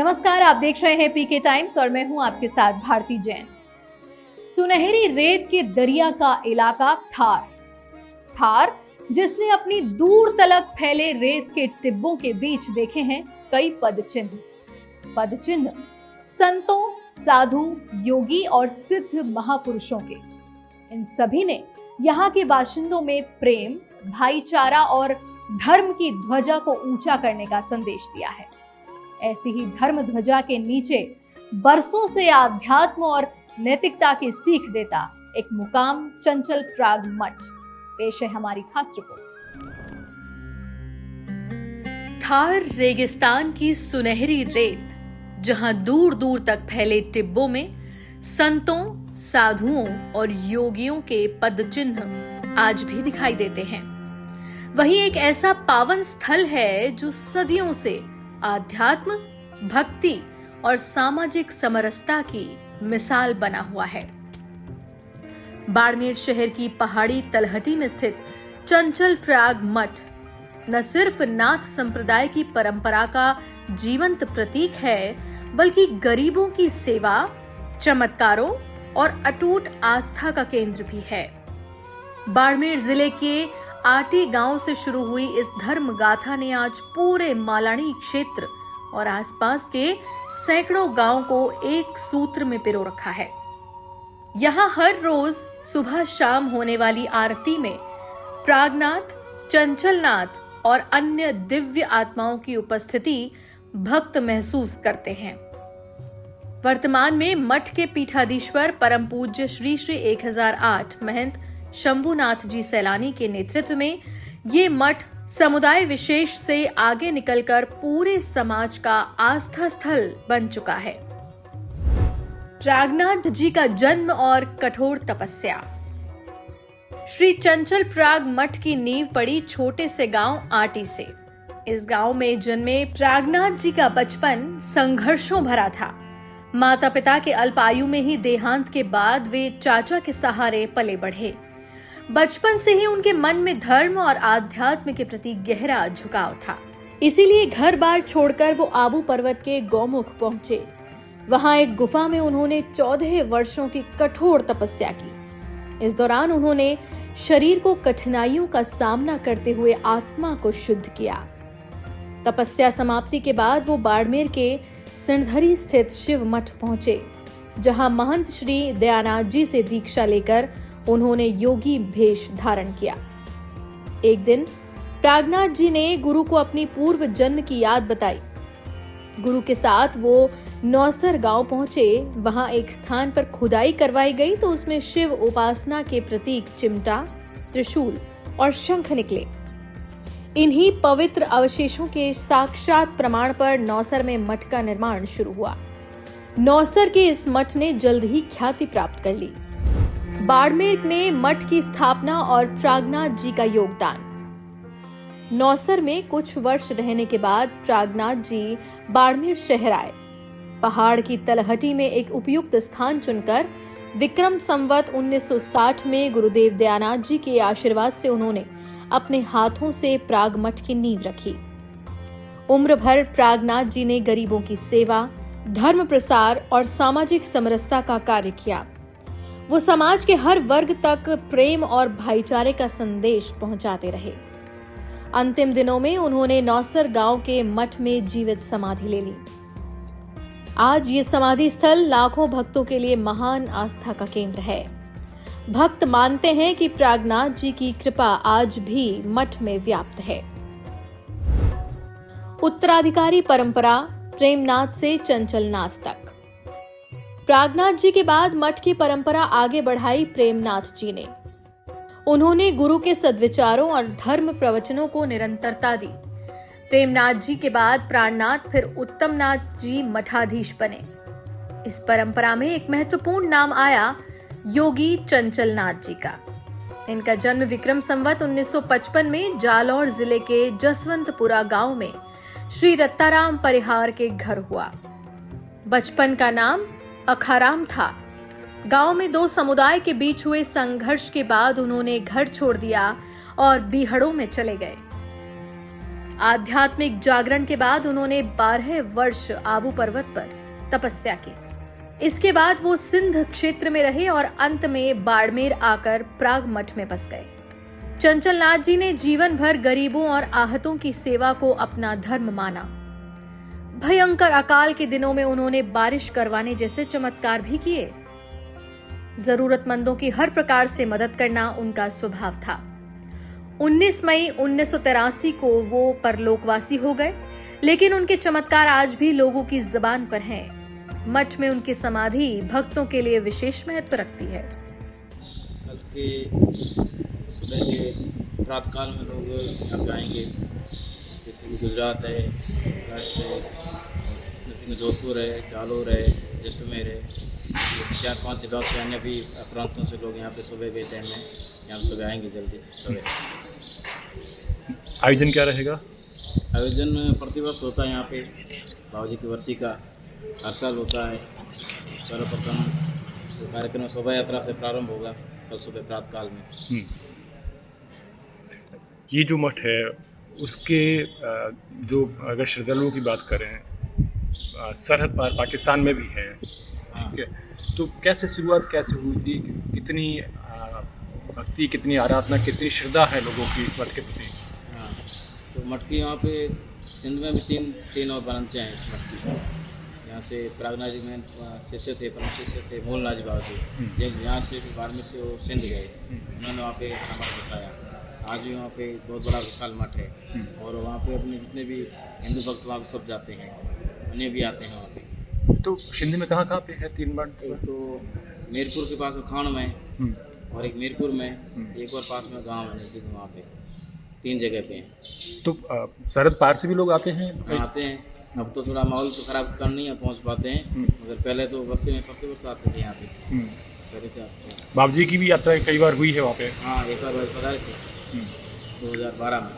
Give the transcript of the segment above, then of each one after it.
नमस्कार, आप देख रहे हैं पीके टाइम्स और मैं हूं आपके साथ भारती जैन। सुनहरी रेत के दरिया का इलाका थार जिसने अपनी दूर तलक फैले रेत के टिब्बों के बीच देखे हैं कई पदचिन्ह संतों, साधु, योगी और सिद्ध महापुरुषों के। इन सभी ने यहाँ के बाशिंदों में प्रेम, भाईचारा और धर्म की ध्वजा को ऊंचा करने का संदेश दिया है। ऐसी ही धर्म ध्वजा के नीचे बरसों से आध्यात्म और नैतिकता की सीख देता एक मुकाम चंचल प्राग मठ। पेश है हमारी खास रिपोर्ट। थार रेगिस्तान की सुनहरी रेत, जहां दूर दूर तक फैले टिब्बों में संतों, साधुओं और योगियों के पदचिन्ह आज भी दिखाई देते हैं। वहीं एक ऐसा पावन स्थल है जो सदियों से आध्यात्म, भक्ति और सामाजिक समरसता की मिसाल बना हुआ है। बाड़मेर शहर की पहाड़ी तलहटी में स्थित चंचल प्राग मठ न सिर्फ नाथ संप्रदाय की परंपरा का जीवंत प्रतीक है, बल्कि गरीबों की सेवा, चमत्कारों और अटूट आस्था का केंद्र भी है। बाड़मेर जिले के आटी गांव से शुरू हुई इस धर्म गाथा ने आज पूरे मालानी क्षेत्र और आसपास के सैकड़ों गांव को एक सूत्र में पिरो रखा है। यहाँ हर रोज सुबह शाम होने वाली आरती में प्रागनाथ, चंचलनाथ और अन्य दिव्य आत्माओं की उपस्थिति भक्त महसूस करते हैं। वर्तमान में मठ के पीठाधीश्वर परम पूज्य श्री 1008 महंत शंभुनाथ जी सैलानी के नेतृत्व में ये मठ समुदाय विशेष से आगे निकलकर पूरे समाज का आस्था स्थल बन चुका है। प्रागनाथ जी का जन्म और कठोर तपस्या। श्री चंचल प्राग मठ की नींव पड़ी छोटे से गांव आटी से। इस गांव में जन्मे प्रागनाथ जी का बचपन संघर्षों भरा था। माता पिता के अल्पायु में ही देहांत के बाद वे चाचा के सहारे पले बढ़े। बचपन से ही उनके मन में धर्म और आध्यात्म के प्रति गहरा झुकाव था। इसीलिए घर बार छोड़कर वो आबू पर्वत के गौमुख पहुंचे। वहां एक गुफा में उन्होंने 14 वर्षों की कठोर तपस्या की। इस दौरान उन्होंने शरीर को कठिनाइयों का सामना करते हुए आत्मा को शुद्ध किया। तपस्या समाप्ति के बाद वो बाड़मेर के सिणधरी स्थित शिव मठ पहुंचे, जहां महंत श्री दयानाथ जी से दीक्षा लेकर उन्होंने योगी भेष धारण किया। एक दिन प्रागनाथ जी ने गुरु को अपनी पूर्व जन्म की याद बताई। गुरु के साथ वो नौसर गांव पहुंचे। वहां एक स्थान पर खुदाई करवाई गई तो उसमें शिव उपासना के प्रतीक चिमटा, त्रिशूल और शंख निकले। इन्हीं पवित्र अवशेषों के साक्षात प्रमाण पर नौसर में मठ का निर्माण शुरू हुआ। नौसर के इस मठ ने जल्द ही ख्याति प्राप्त कर ली। बाड़मेर में मठ की स्थापना और प्रागनाथ जी का योगदान। नौसर में कुछ वर्ष रहने के बाद प्रागनाथ जी बाड़मेर शहर आए। पहाड़ की तलहटी में एक उपयुक्त स्थान चुनकर विक्रम संवत 1960 में गुरुदेव दयानाथ जी के आशीर्वाद से उन्होंने अपने हाथों से प्राग मठ की नींव रखी। उम्र भर प्रागनाथ जी ने गरीबों की सेवा, धर्म प्रसार और सामाजिक समरसता का कार्य किया। वो समाज के हर वर्ग तक प्रेम और भाईचारे का संदेश पहुंचाते रहे। अंतिम दिनों में उन्होंने नौसर गांव के मठ में जीवित समाधि ले ली। आज ये समाधि स्थल लाखों भक्तों के लिए महान आस्था का केंद्र है। भक्त मानते हैं कि प्रागनाथ जी की कृपा आज भी मठ में व्याप्त है। उत्तराधिकारी परंपरा प्रेमनाथ से चंचलनाथ तक। प्रागनाथ जी के बाद मठ की परंपरा आगे बढ़ाई प्रेमनाथ जी ने। उन्होंने गुरु के सद्विचारों और धर्म प्रवचनों को निरंतरता दी। प्रेमनाथ जी के बाद प्राणनाथ फिर उत्तमनाथ जी मठाधीश बने। इस परंपरा में एक महत्वपूर्ण नाम आया योगी चंचलनाथ जी का। इनका जन्म विक्रम संवत 1955 में जालौर जिले के जसवंतपुरा गांव में श्री रत्ताराम परिहार के घर हुआ। बचपन का नाम अखाराम था। गांव में दो समुदाय के बीच हुए संघर्ष के बाद उन्होंने घर छोड़ दिया और बीहड़ों में चले गए। आध्यात्मिक जागरण के बाद उन्होंने 12 वर्ष आबू पर्वत पर तपस्या की। इसके बाद वो सिंध क्षेत्र में रहे और अंत में बाड़मेर आकर प्राग मठ में बस गए। चंचल नाथ जी ने जीवन भर गरीबों और आहतों की सेवा को अपना धर्म माना। भयंकर अकाल के दिनों में उन्होंने बारिश करवाने जैसे चमत्कार भी किए। जरूरतमंदों की हर प्रकार से मदद करना उनका स्वभाव था। 19 मई 1983 को वो परलोकवासी हो गए, लेकिन उनके चमत्कार आज भी लोगों की जुबान पर हैं। मठ में उनकी समाधि भक्तों के लिए विशेष महत्व रखती है। कल के सुबह के प्रातःकाल में लोग यहाँ पे आएंगे, जैसे कि गुजरात है, महाराष्ट्र है, में जोधपुर है, जालोर है, जैसलमेर है, 4-5 जिलों से अन्य भी प्रांतों से लोग यहाँ पे सुबह के टाइम में यहाँ सुबह आएंगे जल्दी सुबह। आयोजन क्या रहेगा? आयोजन प्रतिवर्ष होता है यहाँ पे, बाबूजी की वर्षी का हर साल होता है। सर्वप्रथम तो कार्यक्रम शोभा यात्रा से प्रारंभ होगा कल सुबह प्रातःकाल में। ये जो मठ है उसके जो अगर श्रद्धालुओं की बात करें, सरहद पार पाकिस्तान में भी है, ठीक है, तो कैसे शुरुआत कैसे हुई थी? कितनी भक्ति, कितनी आराधना, कितनी श्रद्धा है लोगों की इस मठ के प्रति? हाँ, तो मठ की यहाँ पे सिंध में भी तीन और ब्रांचें हैं इस मठ की। यहाँ से प्रागनाथ जी में शिष्य थे, परम शिष्य थे मूलनाथ जी बाबा जी, जब यहाँ से बाड़मेर से वो सिंध गए, उन्होंने वहाँ पे मठ बसाया। आज भी वहाँ पे बहुत बड़ा विशाल मठ है और वहाँ पे अपने जितने भी हिंदू भक्त वहाँ पे सब जाते हैं, अन्य भी आते हैं वहाँ पे। तो सिंध में कहाँ कहाँ पे है 3 मठ? तो मीरपुर के पास में खान में और एक मीरपुर में, एक और पास में गाँव है नजदीक, वहाँ पे 3 जगह पे हैं। तो सरहद पार से भी लोग आते हैं? आते हैं। अब तो थोड़ा माहौल तो खराब करनी है, पहुँच पाते हैं, मगर पहले तो वर्षे में सबसे वर्ष आते थे यहाँ पे, पहले से आते हैं। बाबू जी की भी यात्रा कई बार हुई है वहाँ पे? हाँ, एक बार पधारे थे 2012 में,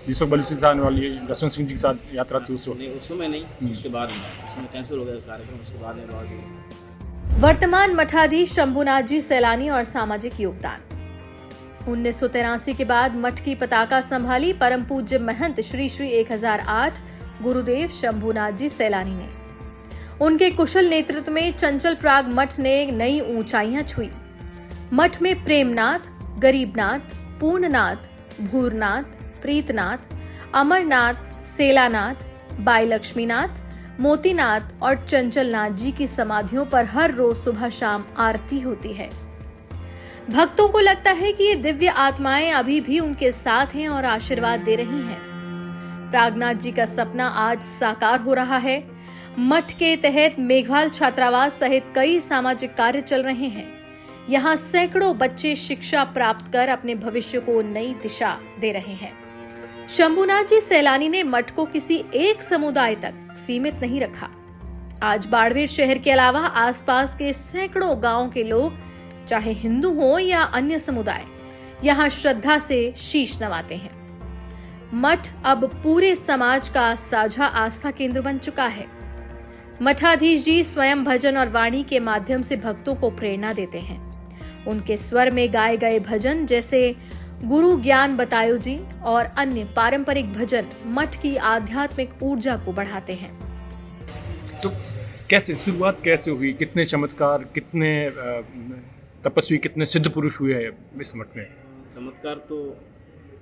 जिस वक्त बलूचिस्तान से आने वाली जसवंत सिंह जी के साथ यात्रा थी उस वक्त? नहीं, उस समय नहीं, उसके बाद में, उस समय कैंसिल हो गया कार्यक्रम, उसके बाद में बाबूजी। वर्तमान मठाधीश शंभुनाथ जी सैलानी और सामाजिक योगदान। 1983 के बाद मठ की पताका संभाली परम पूज्य महंत श्री 1008 गुरुदेव शंभुनाथ जी सैलानी ने। उनके कुशल नेतृत्व में चंचल प्राग मठ ने नई ऊंचाइयां छुई। मठ में प्रेमनाथ, गरीबनाथ, पूर्णनाथ, भूरनाथ, प्रीतनाथ, अमरनाथ, सेलानाथ, बाई लक्ष्मीनाथ, मोतीनाथ और चंचलनाथ जी की समाधियों पर हर रोज सुबह शाम आरती होती है। भक्तों को लगता है कि ये दिव्य आत्माएं अभी भी उनके साथ हैं और आशीर्वाद दे रही हैं। प्रागनाथ जी का सपना आज साकार हो रहा है। मठ के तहत मेघवाल छात्रावास सहित कई सामाजिक कार्य चल रहे हैं। यहाँ सैकड़ों बच्चे शिक्षा प्राप्त कर अपने भविष्य को नई दिशा दे रहे हैं। शंभुनाथ जी सैलानी ने मठ को किसी एक समुदाय तक सीमित नहीं रखा। आज बाड़मेर शहर के अलावा आसपास के सैकड़ों गांवों के लोग, चाहे हिंदू हो या अन्य समुदाय, यहाँ श्रद्धा से शीश नवाते हैं। मठ अब पूरे समाज का साझा आस्था केंद्र बन चुका है। मठाधीश जी स्वयं भजन और वाणी के माध्यम से भक्तों को प्रेरणा देते हैं। उनके स्वर में गाए गए भजन जैसे गुरु ज्ञान बतायो जी और अन्य पारंपरिक भजन मठ की आध्यात्मिक ऊर्जा को बढ़ाते हैं। तो कैसे शुरुआत कैसे हुई? कितने चमत्कार, कितने तपस्वी, कितने सिद्ध पुरुष हुए हैं इस मठ में? चमत्कार तो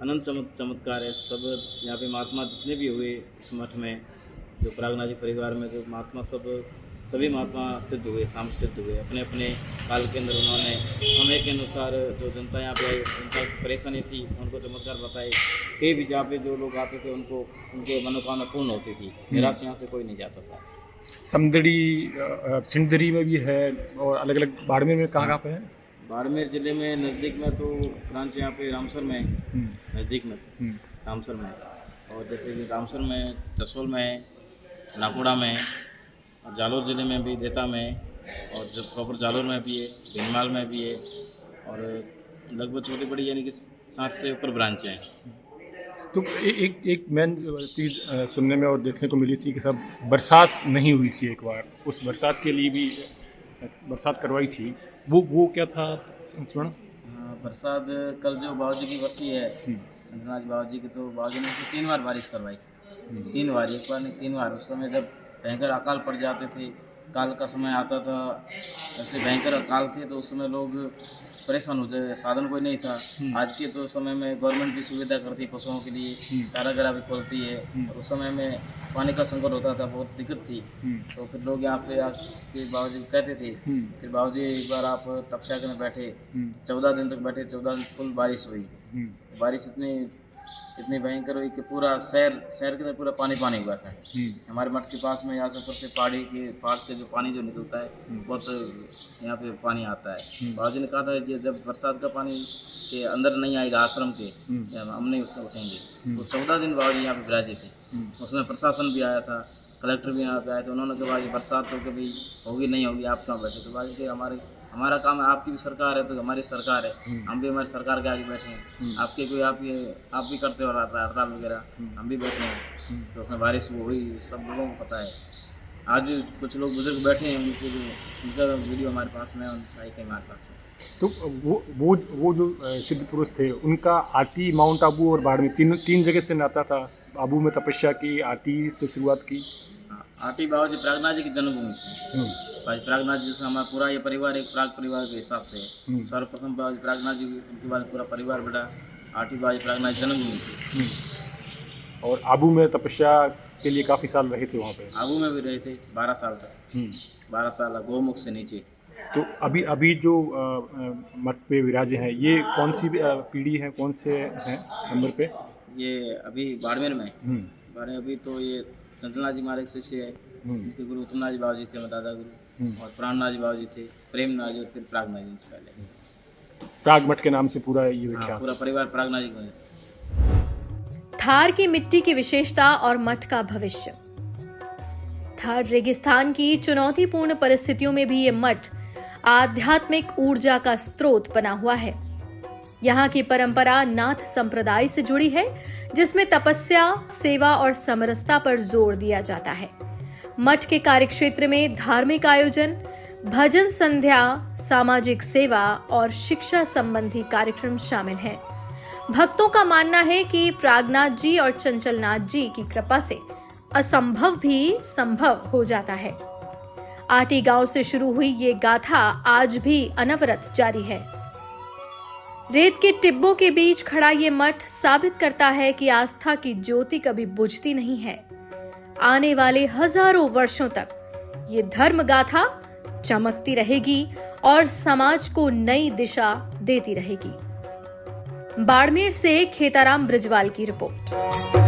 अनंत चमत्कार है। सब यहाँ पे महात्मा जितने भी हुए इस मठ में, जो प्रागनाथ जी परिवार में जो महात्मा, सभी महात्मा सिद्ध हुए, सिद्ध हुए। अपने अपने काल के अंदर उन्होंने समय के अनुसार जो जनता यहाँ पे आई, उनका परेशानी थी, उनको चमत्कार बताए। कई भी जहाँ पे जो लोग आते थे उनको उनके मनोकामना पूर्ण होती थी। निराश यहाँ से कोई नहीं जाता था। समदड़ी, सिंधरी में भी है और अलग अलग बाड़मेर में कहाँ पे है? बाड़मेर जिले में नज़दीक में तो ब्रांच यहाँ पे रामसर में, नज़दीक में रामसर में, और जैसे कि रामसर में, जसोल में, नाकोड़ा में, और जालोर ज़िले में भी, देता में, और जो प्रॉपर जालोर में भी है, भीनमाल में भी है, और लगभग छोटी बड़ी यानी कि 60 से ऊपर ब्रांचें हैं। तो एक मेन चीज़ सुनने में और देखने को मिली थी कि सब बरसात नहीं हुई थी एक बार, उस बरसात के लिए भी बरसात करवाई थी, वो क्या था स्मरण? बरसात कल जो बाबूजी की वर्षी है, चंद्रनाथ बाबा जी की तो बाबा जी ने उसे 3 बार बारिश करवाई। 3 बार, एक बार नहीं 3 बार। उस समय जब भयंकर अकाल पड़ जाते थे, काल का समय आता था, ऐसे भयंकर अकाल थे तो उस समय लोग परेशान होते थे, साधन कोई नहीं था। आज के तो समय में गवर्नमेंट भी सुविधा करती है पशुओं के लिए, चारा गरा भी खोलती है। और उस समय में पानी का संकट होता था, बहुत दिक्कत थी। तो फिर लोग यहाँ पे आके बाबा जी कहते थे। फिर बाबा जी एक बार आप तपस्या करने बैठे, 14 दिन तक बैठे, 14 दिन फुल बारिश हुई। बारिश इतनी भयंकर हुई कि पूरा शहर के अंदर पूरा पानी हुआ था। हमारे मठ के पास में यहाँ से ऊपर से पहाड़ से जो पानी जो निकलता है, बहुत यहाँ पे पानी आता है। बाबा जी ने कहा था कि जब बरसात का पानी के अंदर नहीं आएगा आश्रम के, हम नहीं उसको उठेंगे। तो 14 दिन बाबा जी यहाँ पे विराजे थे। उसमें प्रशासन भी आया था, कलेक्टर भी यहाँ पे आए थे। उन्होंने कहा बाबा जी बरसात तो कभी होगी नहीं होगी, आप कहाँ बैठे? तो बाबा जी हमारा काम है, आपकी भी सरकार है तो हमारी सरकार है, हम भी हमारी सरकार के आगे बैठे हैं। आपके कोई आप भी करते हो हड़ताल वगैरह, हम भी बैठे हैं। तो उसमें बारिश हुई, सब लोगों को पता है। आज भी कुछ लोग बुजुर्ग बैठे हैं, उनका वीडियो हमारे पास में, उनका हमारे पास में। तो वो जो सिद्ध पुरुष थे, उनका आटी, माउंट आबू और बाड़मेर तीन जगह से नाता था। आबू में तपस्या की, आटी से शुरुआत की। आटी बाबा जी प्रागनाथ जी की जन्मभूमि थी। बाबा जी प्रागनाथ जी से हमारा पूरा ये परिवार एक प्राग परिवार के हिसाब से है। सर्वप्रथम बाबा जी प्रागनाथ जी, उनके बाद पूरा परिवार बेटा आटी बाबा जी प्रागनाथ जन्मभूमि थी। और आबू में तपस्या के लिए काफ़ी साल रहे थे वहाँ पे। आबू में भी रहे थे 12 साल तक। 12 साल गौमुख से नीचे। तो अभी जो मठ पे विराजे हैं, ये कौन सी पीढ़ी है, कौन से हैं नंबर पे? ये अभी बाड़मेर में। बाड़मेर अभी तो ये चंचलनाथ जी हमारे शिष्य है। उनके गुरु उत्तमनाथ जी बाबा जी थे, दादा गुरु। और प्राणनाथ जी बाबा जी थे, प्रेमनाथ जी, और फिर प्रागनाथ जी से पहले। प्राग मठ के नाम से पूरा ये विख्यात। पूरा परिवार प्रागनाथ जी को। थार की मिट्टी की विशेषता और मठ का भविष्य। थार रेगिस्तान की चुनौतीपूर्ण परिस्थितियों में भी ये मठ आध्यात्मिक ऊर्जा का स्रोत बना हुआ है। यहाँ की परंपरा नाथ संप्रदाय से जुड़ी है, जिसमें तपस्या, सेवा और समरसता पर जोर दिया जाता है। मठ के कार्यक्षेत्र में धार्मिक आयोजन, भजन संध्या, सामाजिक सेवा और शिक्षा संबंधी कार्यक्रम शामिल हैं। भक्तों का मानना है कि प्रागनाथ जी और चंचलनाथ जी की कृपा से असंभव भी संभव हो जाता है। आटी गांव से शुरू हुई ये गाथा आज भी अनवरत जारी है। रेत के टिब्बों के बीच खड़ा ये मठ साबित करता है कि आस्था की ज्योति कभी बुझती नहीं है। आने वाले हजारों वर्षों तक ये धर्म गाथा चमकती रहेगी और समाज को नई दिशा देती रहेगी। बाड़मेर से खेताराम ब्रिजवाल की रिपोर्ट।